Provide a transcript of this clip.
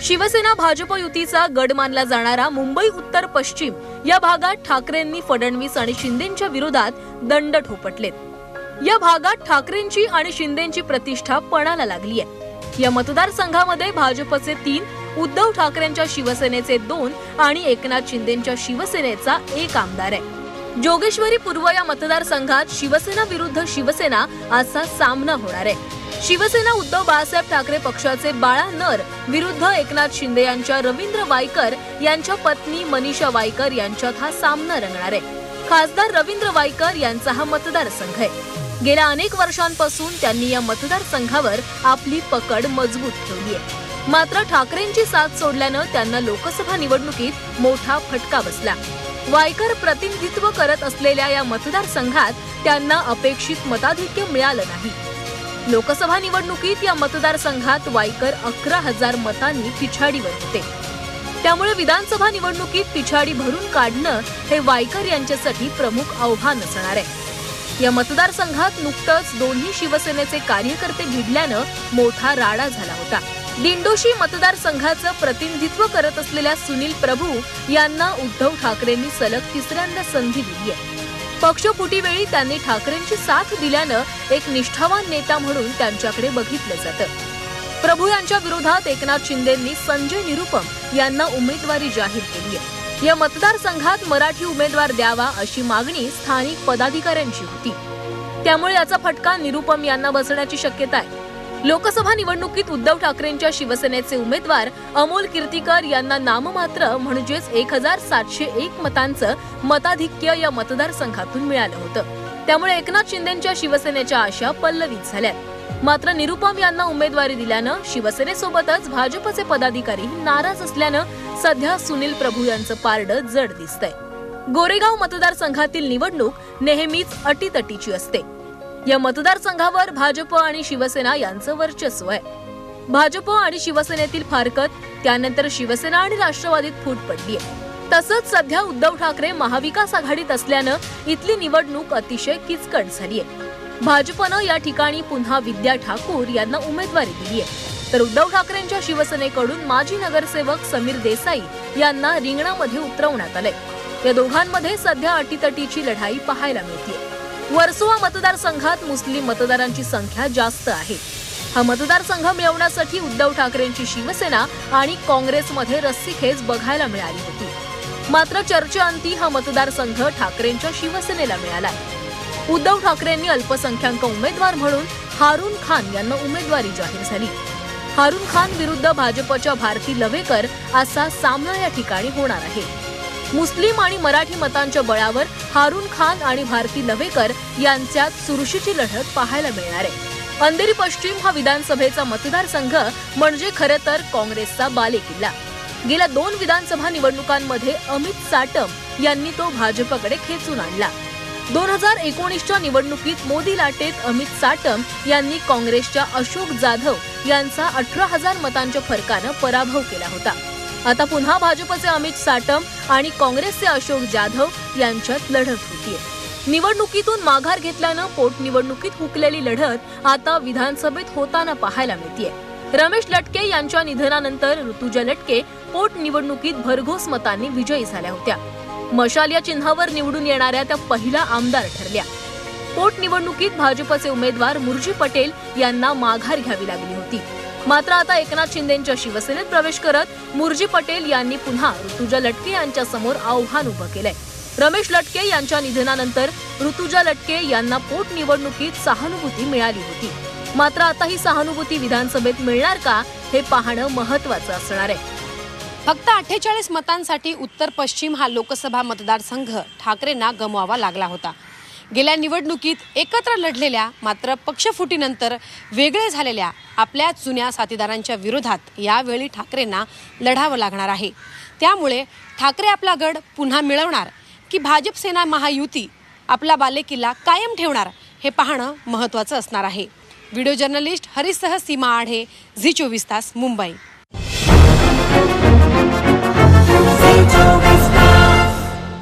शिवसेना भाजप युतीचा गड मानला जाणारा मुंबई उत्तर पश्चिम या भागात ठाकरेंनी फडणवीस आणि शिंदेंच्या विरोधात दंड ठोपटलेत. या भागात ठाकरेंची आणि शिंदेंची प्रतिष्ठा पणाला लागली आहे. या मतदारसंघामध्ये भाजपचे 3, उद्धव ठाकरेंच्या शिवसेनेचे 2 आणि एकनाथ शिंदेंच्या शिवसेनेचा 1 आमदार आहे. जोगेश्वरी पूर्व या मतदारसंघात शिवसेना विरुद्ध शिवसेना असा सामना होणार आहे. शिवसेना उद्धव बाळासाहेब ठाकरे पक्षाचे बाळा नर विरुद्ध एकनाथ शिंदे यांच्या रवींद्र वायकर यांच्या पत्नी मनीषा वायकर यांच्यात हा सामना रंगणार आहे. खासदार रवींद्र वायकर यांचा हा मतदारसंघ आहे. गेल्या अनेक वर्षांपासून त्यांनी या मतदारसंघावर आपली पकड मजबूत ठेवली आहे. मात्र ठाकरेंची साथ सोडल्यानं त्यांना लोकसभा निवडणुकीत मोठा फटका बसला. वायकर प्रतिनिधित्व करत असलेल्या या मतदारसंघात त्यांना अपेक्षित मताधिक्य मिळालं नाही. लोकसभा निवडणुकीत या मतदारसंघात वायकर 11,000 मतांनी पिछाडीवर होते. त्यामुळे विधानसभा निवडणुकीत पिछाडी भरून काढणं हे वायकर यांच्यासाठी प्रमुख आव्हान असणार आहे. या मतदारसंघात नुकतंच दोन्ही शिवसेनेचे कार्यकर्ते भिडल्यानं मोठा राडा झाला होता. दिंडोशी मतदारसंघाचं प्रतिनिधित्व करत असलेल्या सुनील प्रभू यांना उद्धव ठाकरेंनी सलग 3ऱ्यांदा संधी दिली आहे. पक्षफुटीवेळी त्यांनी ठाकरेंची साथ दिल्यानं एक निष्ठावान नेता म्हणून त्यांच्याकडे बघितलं जातं. प्रभू यांच्या विरोधात एकनाथ शिंदेंनी संजय निरुपम यांना उमेदवारी जाहीर केली आहे. या मतदारसंघात मराठी उमेदवार द्यावा अशी मागणी स्थानिक पदाधिकाऱ्यांची होती. त्यामुळे याचा फटका निरुपम यांना बसण्याची शक्यता आहे. लोकसभा निवडणुकीत उद्धव ठाकरेंच्या शिवसेनेचे उमेदवार अमोल कीर्तीकर यांना नाममात्र म्हणजेच 1,701 मतांचं मताधिक्य या मतदारसंघातून मिळालं होतं. त्यामुळे एकनाथ शिंदेंच्या शिवसेनेच्या आशा पल्लवित झाल्यात. मात्र निरुपम यांना उमेदवारी दिल्यानं शिवसेनेसोबतच भाजपचे पदाधिकारीही नाराज असल्यानं सध्या सुनील प्रभू यांचं पारडं जड दिसतंय. गोरेगाव मतदारसंघातील निवडणूक नेहमीच अटीतटीची असते. या मतदारसंघावर भाजप आणि शिवसेना यांचं वर्चस्व आहे. भाजप आणि शिवसेनेतील फारकत, त्यानंतर शिवसेना आणि राष्ट्रवादीत फूट पडली आहे. तसंच सध्या उद्धव ठाकरे महाविकास आघाडीत असल्यानं इथली निवडणूक अतिशय किचकट झाली आहे. भाजपनं या ठिकाणी पुन्हा विद्या ठाकूर यांना उमेदवारी दिली आहे, तर उद्धव ठाकरेंच्या शिवसेनेकडून माजी नगरसेवक समीर देसाई यांना रिंगणामध्ये उतरवण्यात आलंय. या दोघांमध्ये सध्या अटीतटीची लढाई पाहायला मिळते. वर्सोवा मतदारसंघात मुस्लिम मतदारांची संख्या जास्त आहे. हा मतदारसंघ मिळवण्यासाठी उद्धव ठाकरेंची शिवसेना आणि काँग्रेसमध्ये रस्सीखेच बघायला मिळाली होती. मात्र चर्चेअंती हा मतदारसंघ ठाकरेंच्या शिवसेनेला मिळाला. उद्धव ठाकरेंनी अल्पसंख्याक उमेदवार म्हणून हारून खान यांना उमेदवारी जाहीर झाली. हारून खान विरुद्ध भाजपच्या भारती लवेकर असा सामना या ठिकाणी होणार आहे. मुस्लिम आणि मराठी मतांच्या बळावर हारून खान आणि भारती लवेकर यांच्यात चुरशीची लढत पाहायला मिळणार आहे. अंधेरी पश्चिम हा विधानसभेचा मतदारसंघ म्हणजे खरं तर काँग्रेसचा बालेकिल्ला. गेल्या 2 विधानसभा निवडणुकांमध्ये अमित साटम यांनी तो भाजपकडे खेचून आणला. 2019च्या निवडणुकीत मोदी लाटेत अमित साटम यांनी काँग्रेसच्या अशोक जाधव यांचा 18,000 मतांच्या फरकानं पराभव केला होता. आता पुन्हा भाजपचे अमित साटम आणि काँग्रेसचे अशोक जाधव यांच्यात लढत होतीये. निवडणुकीतून माघार घेतल्यानं पोटनिवडणुकीत हुकलेली लढत आता विधानसभेत होताना पाहायला मिळतेय. रमेश लटके यांच्या निधनानंतर ऋतुजा लटके पोटनिवडणुकीत भरघोस मतांनी विजयी झाल्या होत्या. मशाल या चिन्हावर निवडून येणाऱ्या त्या पहिल्या आमदार ठरल्या. पोटनिवडणुकीत भाजपचे उमेदवार मुर्जी पटेल यांना माघार घ्यावी लागली होती. मात्र आता एकनाथ शिंदेंच्या शिवसेनेत प्रवेश करत मुर्जी पटेल यांनी पुन्हा ऋतुजा लटके यांच्या समोर आव्हान उभं केलंय. रमेश लटके यांच्या निधनानंतर ऋतुजा लटके यांना पोटनिवडणुकीत सहानुभूती मिळाली होती. मात्र आता ही सहानुभूती विधानसभेत मिळणार का हे पाहणं महत्त्वाचं असणार आहे. फक्त 48 मतांसाठी उत्तर पश्चिम हा लोकसभा मतदारसंघ ठाकरेंना गमवावा लागला होता. गेल्या निवडणुकीत एकत्र लढलेल्या मात्र पक्षफुटीनंतर वेगळे झालेल्या आपल्या जुन्या साथीदारांच्या विरोधात यावेळी ठाकरेंना लढावं लागणार आहे. त्यामुळे ठाकरे आपला गड पुन्हा मिळवणार की भाजप सेना महायुती आपला बालेकिल्ला कायम ठेवणार हे पाहणं महत्त्वाचं असणार आहे. व्हिडिओ जर्नलिस्ट हरीशसह सीमा आढे, झी 24 तास, मुंबई.